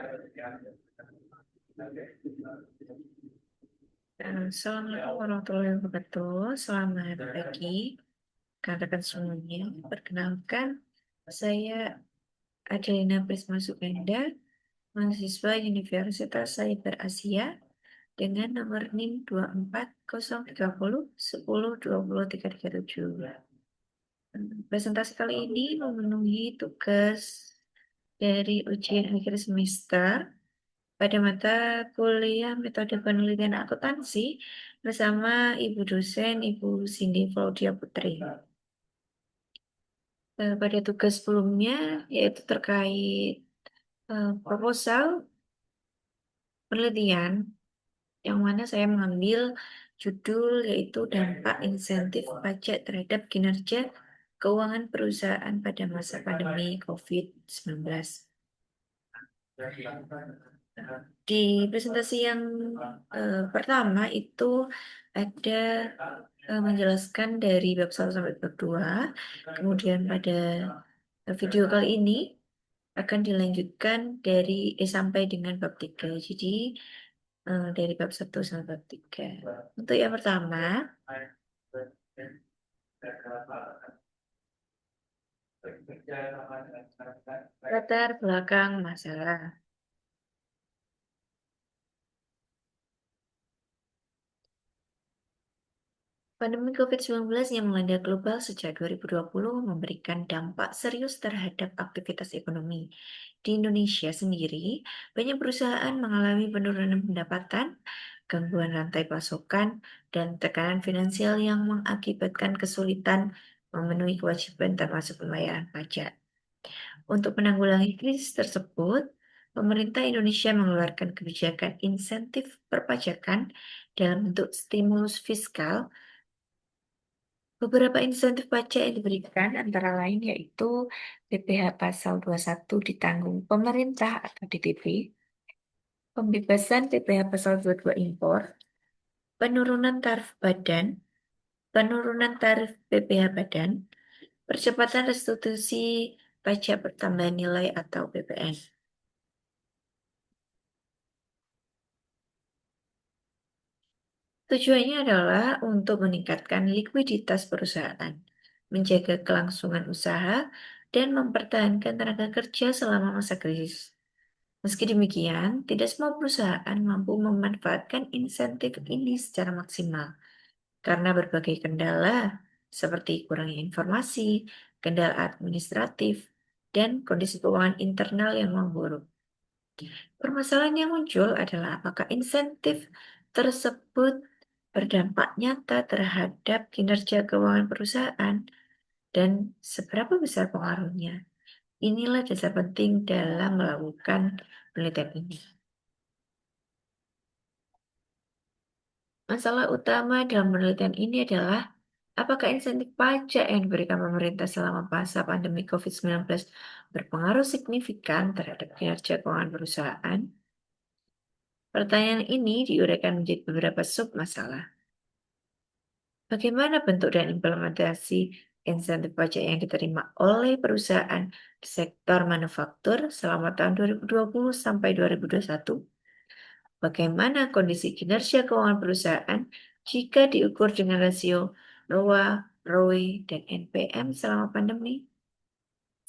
Assalamualaikum warahmatullahi wabarakatuh. Selamat pagi, rekan-rekan semuanya. Perkenalkan, saya Adelina Prisma Sukenda, mahasiswa Universitas Cyber Asia dengan nomor NIM 2403010203337. Presentasi kali ini memenuhi tugas dari ujian akhir semester pada mata kuliah metode penelitian akuntansi bersama Ibu dosen Ibu Cindy Claudia Putri. Pada tugas sebelumnya yaitu terkait proposal penelitian yang mana saya mengambil judul yaitu dampak insentif pajak terhadap kinerja keuangan perusahaan pada masa pandemi COVID-19. Di presentasi yang pertama itu ada menjelaskan dari bab 1 sampai bab 2. Kemudian pada video kali ini akan dilanjutkan sampai dengan bab 3. Jadi dari bab 1 sampai bab 3. Untuk yang pertama, latar belakang masalah. Pandemi COVID-19 yang melanda global sejak 2020 memberikan dampak serius terhadap aktivitas ekonomi. Di Indonesia sendiri, banyak perusahaan mengalami penurunan pendapatan, gangguan rantai pasokan, dan tekanan finansial yang mengakibatkan kesulitan memenuhi kewajiban termasuk pembayaran pajak. Untuk menanggulangi krisis tersebut, pemerintah Indonesia mengeluarkan kebijakan insentif perpajakan dalam bentuk stimulus fiskal. Beberapa insentif pajak yang diberikan antara lain yaitu PPh pasal 21 ditanggung pemerintah atau DTP, pembebasan PPh pasal 22 impor, penurunan tarif badan, penurunan tarif PPh badan, percepatan restitusi pajak pertambahan nilai atau PPN. Tujuannya adalah untuk meningkatkan likuiditas perusahaan, menjaga kelangsungan usaha, dan mempertahankan tenaga kerja selama masa krisis. Meski demikian, tidak semua perusahaan mampu memanfaatkan insentif ini secara maksimal karena berbagai kendala seperti kurangnya informasi, kendala administratif, dan kondisi keuangan internal yang memburuk. Permasalahan yang muncul adalah apakah insentif tersebut berdampak nyata terhadap kinerja keuangan perusahaan dan seberapa besar pengaruhnya. Inilah dasar penting dalam melakukan penelitian ini. Masalah utama dalam penelitian ini adalah apakah insentif pajak yang diberikan pemerintah selama masa pandemi COVID-19 berpengaruh signifikan terhadap kinerja keuangan perusahaan? Pertanyaan ini diuraikan menjadi beberapa sub-masalah. Bagaimana bentuk dan implementasi insentif pajak yang diterima oleh perusahaan di sektor manufaktur selama tahun 2020 sampai 2021? Bagaimana kondisi kinerja keuangan perusahaan jika diukur dengan rasio ROA, ROE, dan NPM selama pandemi?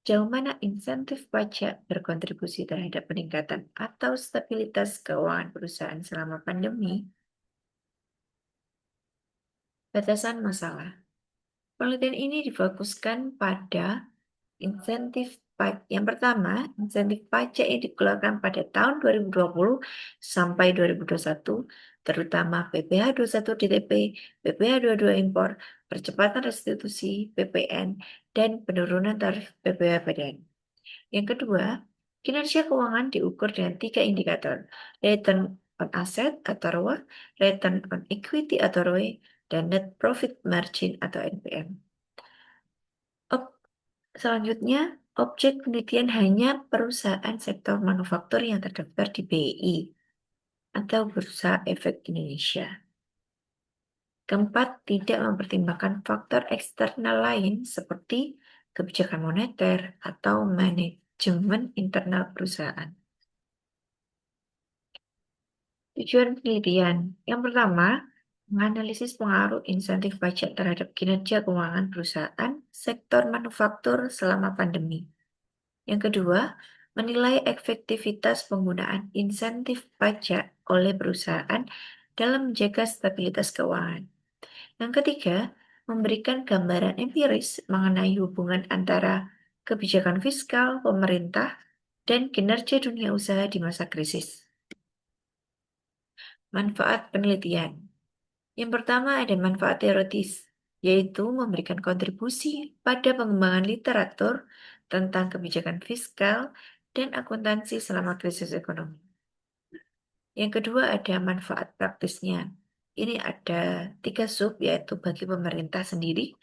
Sejauh mana insentif pajak berkontribusi terhadap peningkatan atau stabilitas keuangan perusahaan selama pandemi? Batasan masalah. Penelitian ini difokuskan pada insentif pajak. Yang pertama, insentif pajak yang dikeluarkan pada tahun 2020 sampai 2021, terutama PPh 21 DTP, PPh 22 impor, percepatan restitusi PPN, dan penurunan tarif PPh badan. Yang kedua, kinerja keuangan diukur dengan 3 indikator, return on asset atau ROA, return on equity atau ROE, dan net profit margin atau NPM. Selanjutnya, objek penelitian hanya perusahaan sektor manufaktur yang terdaftar di BEI atau Bursa Efek Indonesia. Keempat, tidak mempertimbangkan faktor eksternal lain seperti kebijakan moneter atau manajemen internal perusahaan. Tujuan penelitian. Yang pertama, menganalisis pengaruh insentif pajak terhadap kinerja keuangan perusahaan sektor manufaktur selama pandemi. Yang kedua, menilai efektivitas penggunaan insentif pajak oleh perusahaan dalam menjaga stabilitas keuangan. Yang ketiga, memberikan gambaran empiris mengenai hubungan antara kebijakan fiskal pemerintah dan kinerja dunia usaha di masa krisis. Manfaat penelitian. Yang pertama ada manfaat teoritis, yaitu memberikan kontribusi pada pengembangan literatur tentang kebijakan fiskal dan akuntansi selama krisis ekonomi. Yang kedua ada manfaat praktisnya. Ini ada 3 sub, yaitu bagi pemerintah sendiri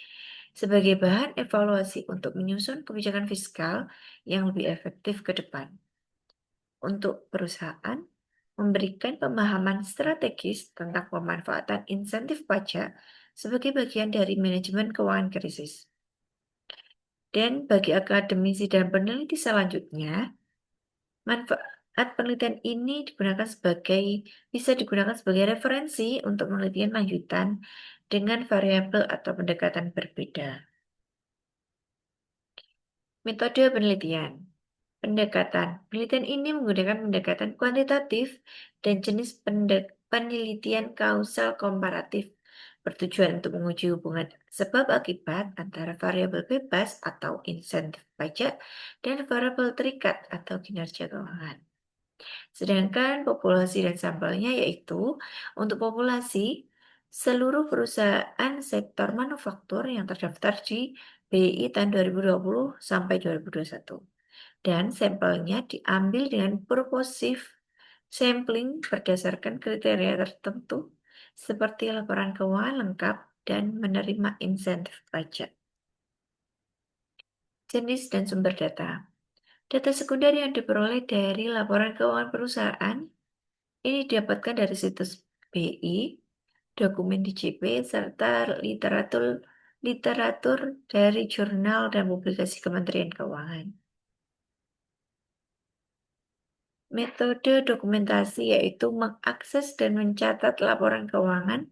sebagai bahan evaluasi untuk menyusun kebijakan fiskal yang lebih efektif ke depan. Untuk perusahaan, memberikan pemahaman strategis tentang pemanfaatan insentif pajak sebagai bagian dari manajemen keuangan krisis. Dan bagi akademisi dan peneliti selanjutnya, manfaat penelitian ini bisa digunakan sebagai referensi untuk penelitian lanjutan dengan variabel atau pendekatan berbeda. Metode penelitian. Penelitian ini menggunakan pendekatan kuantitatif dan jenis penelitian kausal komparatif, bertujuan untuk menguji hubungan sebab akibat antara variabel bebas atau insentif pajak dan variabel terikat atau kinerja keuangan. Sedangkan populasi dan sampelnya yaitu untuk populasi seluruh perusahaan sektor manufaktur yang terdaftar di BI tahun 2020 sampai 2021. Dan sampelnya diambil dengan purposive sampling berdasarkan kriteria tertentu seperti laporan keuangan lengkap dan menerima insentif pajak. Jenis dan sumber data. Data sekunder yang diperoleh dari laporan keuangan perusahaan ini didapatkan dari situs BI, dokumen DJP, serta literatur dari jurnal dan publikasi Kementerian Keuangan. Metode dokumentasi yaitu mengakses dan mencatat laporan keuangan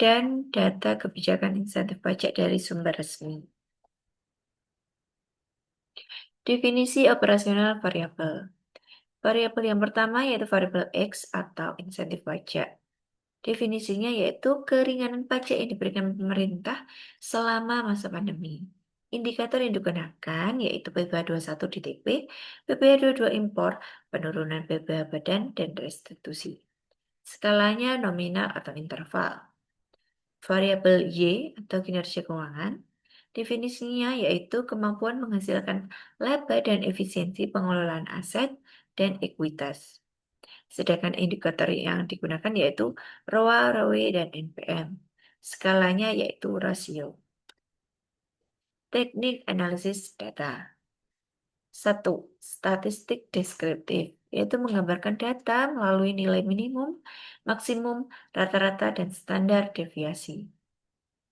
dan data kebijakan insentif pajak dari sumber resmi. Definisi operasional variabel. Variabel yang pertama yaitu variabel X atau insentif pajak. Definisinya yaitu keringanan pajak yang diberikan pemerintah selama masa pandemi. Indikator yang digunakan yaitu PPh 21 DTP, PPh 22 impor, penurunan PPh badan, dan restitusi. Skalanya nominal atau interval. Variabel Y atau kinerja keuangan, definisinya yaitu kemampuan menghasilkan laba dan efisiensi pengelolaan aset dan ekuitas. Sedangkan indikator yang digunakan yaitu ROA, ROE, dan NPM. Skalanya yaitu rasio. Teknik analisis data. 1. Statistik deskriptif, yaitu menggambarkan data melalui nilai minimum, maksimum, rata-rata, dan standar deviasi.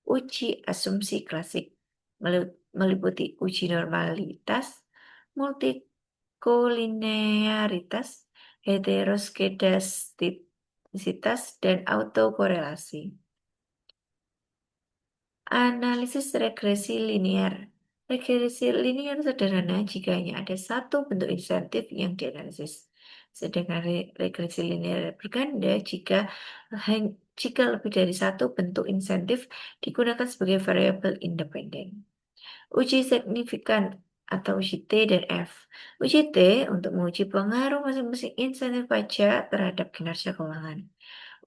Uji asumsi klasik meliputi uji normalitas, multikolinearitas, heteroskedastisitas, dan autokorelasi. Analisis regresi linear. Regresi linear sederhana jika hanya ada satu bentuk insentif yang dianalisis. Sedangkan regresi linear berganda jika lebih dari satu bentuk insentif digunakan sebagai variabel independen. Uji signifikan atau uji T dan F. Uji T untuk menguji pengaruh masing-masing insentif pajak terhadap kinerja keuangan.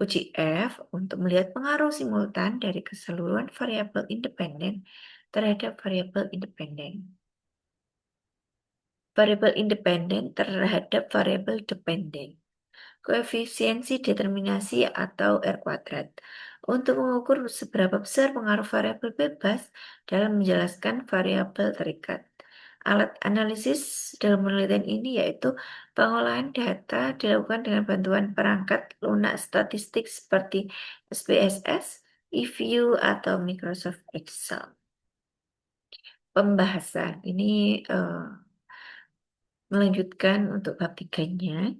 Uji F untuk melihat pengaruh simultan dari keseluruhan variabel independen terhadap variabel independen. Variabel independen terhadap variabel dependen. Koefisiensi determinasi atau R kuadrat untuk mengukur seberapa besar pengaruh variabel bebas dalam menjelaskan variabel terikat. Alat analisis dalam penelitian ini yaitu pengolahan data dilakukan dengan bantuan perangkat lunak statistik seperti SPSS, eView, atau Microsoft Excel. Pembahasan ini melanjutkan untuk bab 3-nya.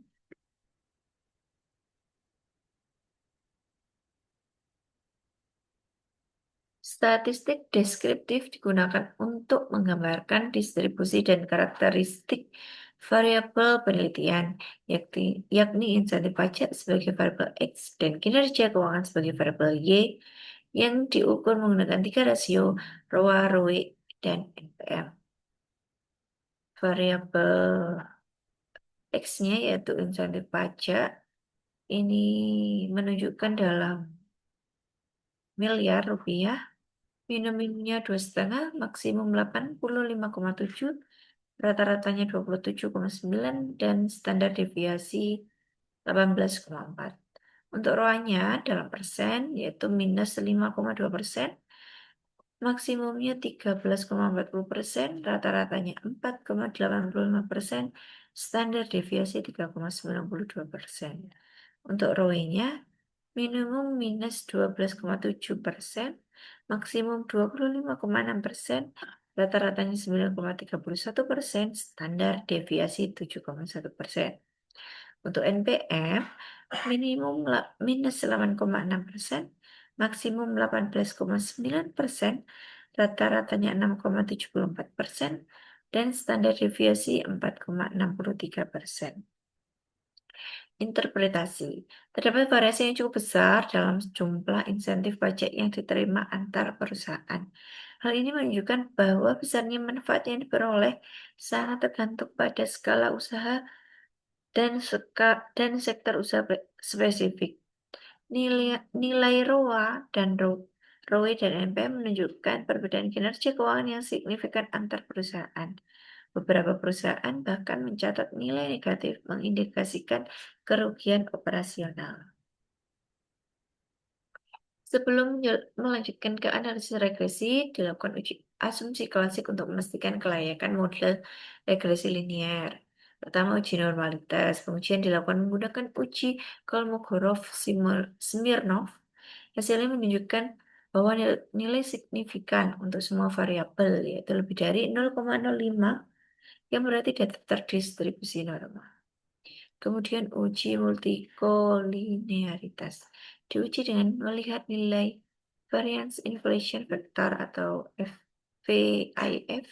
Statistik deskriptif digunakan untuk menggambarkan distribusi dan karakteristik variabel penelitian, yakni insentif pajak sebagai variabel X dan kinerja keuangan sebagai variabel Y yang diukur menggunakan 3 rasio, ROA, ROE, dan NPM. Variabel X-nya yaitu insentif pajak ini menunjukkan dalam miliar rupiah, minimumnya 2,5, maksimum 85,7, rata-ratanya 27,9, dan standar deviasi 18,4. Untuk ROA-nya dalam persen yaitu minus 5,2%, maksimumnya 13,40%, rata-ratanya 4,85%, standar deviasi 3,92%. Untuk ROE-nya minimum minus 12,7%, maksimum 25,6%, rata-ratanya 9,31%, standar deviasi 7,1%. Untuk NPM, minimum minus 8,6%, maksimum 18,9%, rata-ratanya 6,74%, dan standar deviasi 4,63%. Interpretasi. Terdapat variasi yang cukup besar dalam jumlah insentif pajak yang diterima antar perusahaan. Hal ini menunjukkan bahwa besarnya manfaat yang diperoleh sangat tergantung pada skala usaha dan sektor usaha spesifik. Nilai ROA dan ROE dan NPM menunjukkan perbedaan kinerja keuangan yang signifikan antar perusahaan. Beberapa perusahaan bahkan mencatat nilai negatif mengindikasikan kerugian operasional. Sebelum melanjutkan ke analisis regresi, dilakukan uji asumsi klasik untuk memastikan kelayakan model regresi linear. Pertama, uji normalitas. Pengujian dilakukan menggunakan uji Kolmogorov-Smirnov. Hasilnya menunjukkan bahwa nilai signifikan untuk semua variabel, yaitu lebih dari 0,05, yang berarti data terdistribusi normal. Kemudian uji multikolinearitas. Diuji dengan melihat nilai variance inflation factor atau VIF.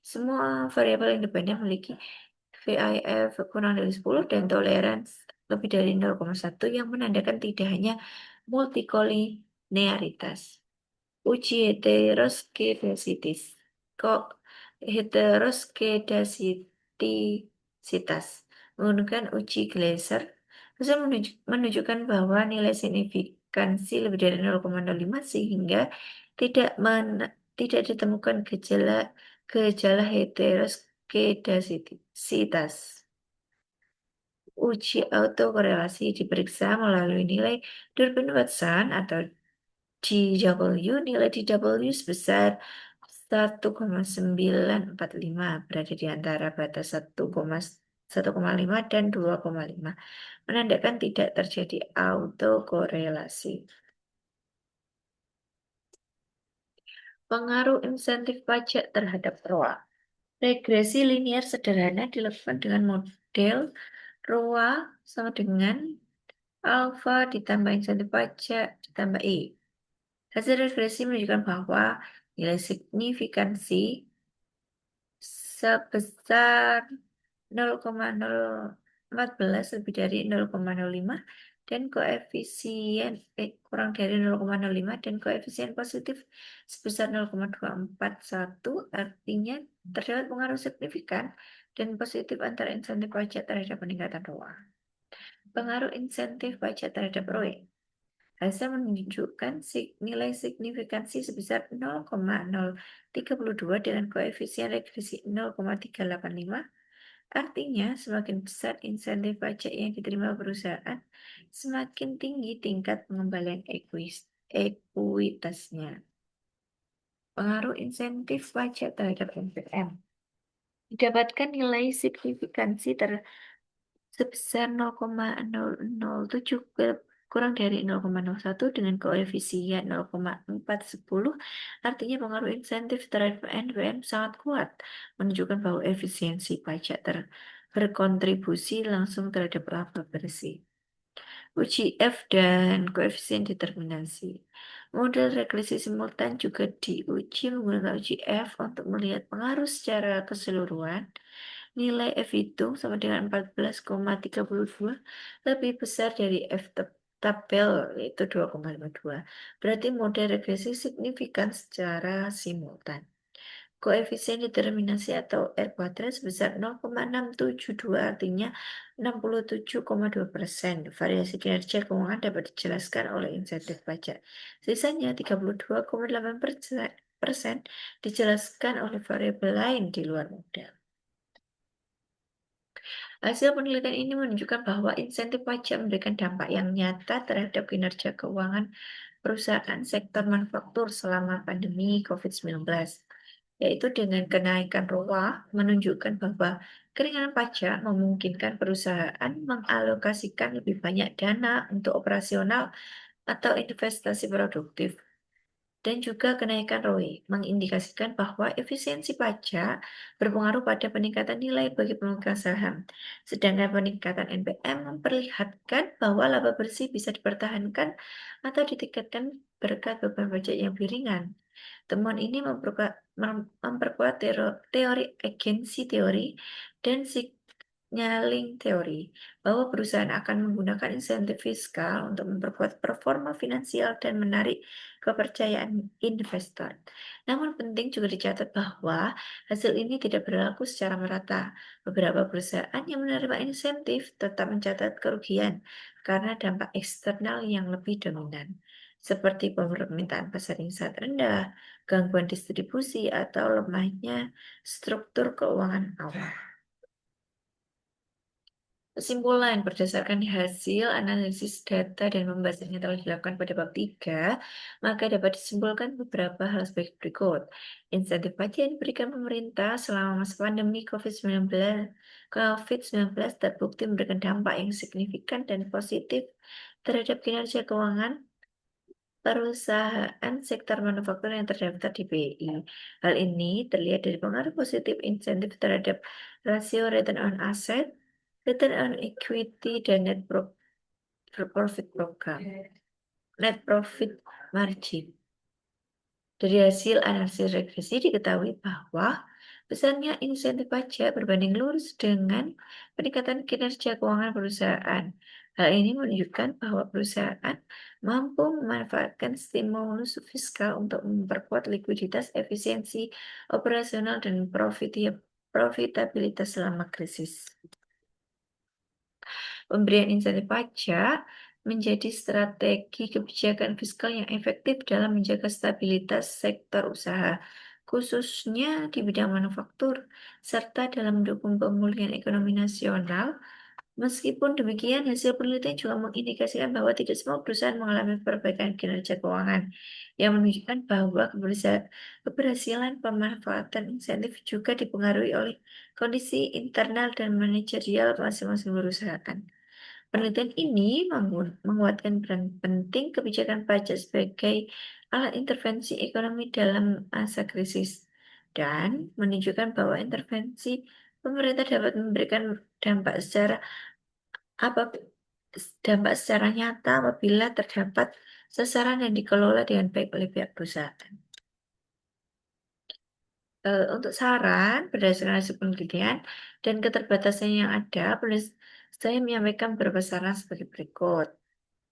Semua variabel independen memiliki VIF kurang dari 10 dan toleransi lebih dari 0,1 yang menandakan tidak hanya multikolinearitas. Uji heteroskedasitis. Kok heteroskedasitisitas menggunakan uji Gleiser, hasil menunjukkan bahwa nilai signifikansi lebih dari 0,05 sehingga tidak ditemukan gejala heteroskedasisitas. Uji autokorelasi diperiksa melalui nilai Durbin Watson atau DW, nilai DW sebesar 1,945 berada di antara batas 1,5 dan 2,5, menandakan tidak terjadi autokorelasi. Pengaruh insentif pajak terhadap ROA. Regresi linear sederhana dilakukan dengan model ROA sama dengan alfa ditambah insentif pajak ditambah E. Hasil regresi menunjukkan bahwa nilai signifikansi sebesar 0,014 lebih dari 0,05 dan koefisien kurang dari 0,05 dan koefisien positif sebesar 0,241, artinya terdapat pengaruh signifikan dan positif antara insentif pajak terhadap peningkatan ROA. Pengaruh insentif pajak terhadap ROE. Hasil menunjukkan nilai signifikansi sebesar 0,032 dengan koefisien regresi 0,385. Artinya, semakin besar insentif pajak yang diterima perusahaan, semakin tinggi tingkat pengembalian ekuitasnya. Pengaruh insentif pajak terhadap NPM. Didapatkan nilai signifikansi sebesar 0,007 kurang dari 0,01 dengan koefisien 0,410, artinya pengaruh insentif terhadap NPM sangat kuat, menunjukkan bahwa efisiensi pajak berkontribusi langsung terhadap laba bersih. UJF dan koefisien determinasi. Model regresi simultan juga diuji menggunakan UJF untuk melihat pengaruh secara keseluruhan. Nilai F hitung sama dengan 14,32 lebih besar dari F tabel yaitu 2,52. Berarti model regresi signifikan secara simultan. Koefisien determinasi atau R kuadrat sebesar 0,672 artinya 67,2%. Variasi kinerja keuangan dapat dijelaskan oleh insentif pajak. Sisanya 32,8% dijelaskan oleh variabel lain di luar modal. Hasil penelitian ini menunjukkan bahwa insentif pajak memberikan dampak yang nyata terhadap kinerja keuangan perusahaan sektor manufaktur selama pandemi COVID-19, yaitu dengan kenaikan ROA menunjukkan bahwa keringanan pajak memungkinkan perusahaan mengalokasikan lebih banyak dana untuk operasional atau investasi produktif. Dan juga kenaikan ROE mengindikasikan bahwa efisiensi pajak berpengaruh pada peningkatan nilai bagi pemegang saham. Sedangkan peningkatan NPM memperlihatkan bahwa laba bersih bisa dipertahankan atau ditingkatkan berkat beban pajak yang lebih ringan. Temuan ini memperkuat teori agensi teori dan signaling teori bahwa perusahaan akan menggunakan insentif fiskal untuk memperkuat performa finansial dan menarik kepercayaan investor. Namun penting juga dicatat bahwa hasil ini tidak berlaku secara merata. Beberapa perusahaan yang menerima insentif tetap mencatat kerugian karena dampak eksternal yang lebih dominan, seperti permintaan pasar yang sangat rendah, gangguan distribusi, atau lemahnya struktur keuangan awal. Kesimpulan berdasarkan hasil analisis data dan pembahasan yang telah dilakukan pada bab 3, maka dapat disimpulkan beberapa hal sebagai berikut. Insentif pajak yang diberikan pemerintah selama masa pandemi COVID-19 terbukti memberikan dampak yang signifikan dan positif terhadap kinerja keuangan perusahaan sektor manufaktur yang terdaftar di BI. Hal ini terlihat dari pengaruh positif insentif terhadap rasio return on asset, return on equity, dan profit program, net profit margin. Dari hasil analisis regresi diketahui bahwa besarnya insentif pajak berbanding lurus dengan peningkatan kinerja keuangan perusahaan. Hal ini menunjukkan bahwa perusahaan mampu memanfaatkan stimulus fiskal untuk memperkuat likuiditas, efisiensi operasional, dan profitabilitas selama krisis. Pemberian insentif pajak menjadi strategi kebijakan fiskal yang efektif dalam menjaga stabilitas sektor usaha, khususnya di bidang manufaktur, serta dalam mendukung pemulihan ekonomi nasional. Meskipun demikian, hasil penelitian juga mengindikasikan bahwa tidak semua perusahaan mengalami perbaikan kinerja keuangan, yang menunjukkan bahwa keberhasilan pemanfaatan insentif juga dipengaruhi oleh kondisi internal dan manajerial masing-masing perusahaan. Penelitian ini menguatkan peran penting kebijakan pajak sebagai alat intervensi ekonomi dalam masa krisis dan menunjukkan bahwa intervensi pemerintah dapat memberikan apa dampak secara nyata apabila terdapat sasaran yang dikelola dengan baik oleh pihak perusahaan. Untuk saran berdasarkan hasil penelitian dan keterbatasan yang ada, saya menyampaikan beberapa saran sebagai berikut.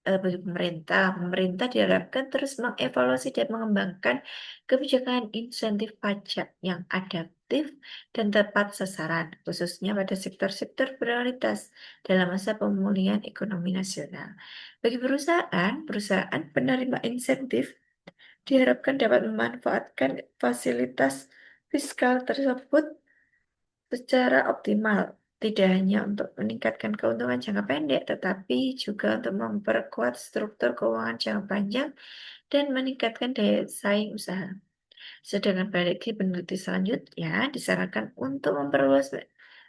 Bagi pemerintah diharapkan terus mengevaluasi dan mengembangkan kebijakan insentif pajak yang adaptif dan tepat sasaran, khususnya pada sektor-sektor prioritas dalam masa pemulihan ekonomi nasional. Bagi perusahaan penerima insentif diharapkan dapat memanfaatkan fasilitas fiskal tersebut secara optimal, tidak hanya untuk meningkatkan keuntungan jangka pendek, tetapi juga untuk memperkuat struktur keuangan jangka panjang dan meningkatkan daya saing usaha. Sedangkan bagi peneliti selanjutnya disarankan untuk memperluas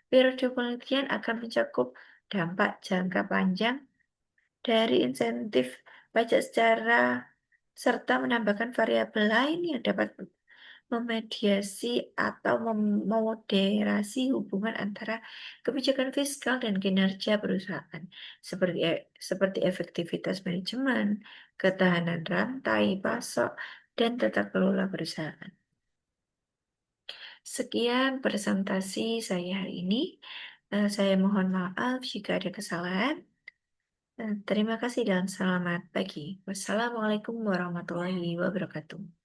periode penelitian akan mencakup dampak jangka panjang dari insentif pajak serta menambahkan variabel lain yang dapat memediasi atau memoderasi hubungan antara kebijakan fiskal dan kinerja perusahaan, seperti efektivitas manajemen, ketahanan rantai pasok, dan tata kelola perusahaan. Sekian presentasi saya hari ini. Saya mohon maaf jika ada kesalahan. Terima kasih dan selamat pagi. Wassalamualaikum warahmatullahi wabarakatuh.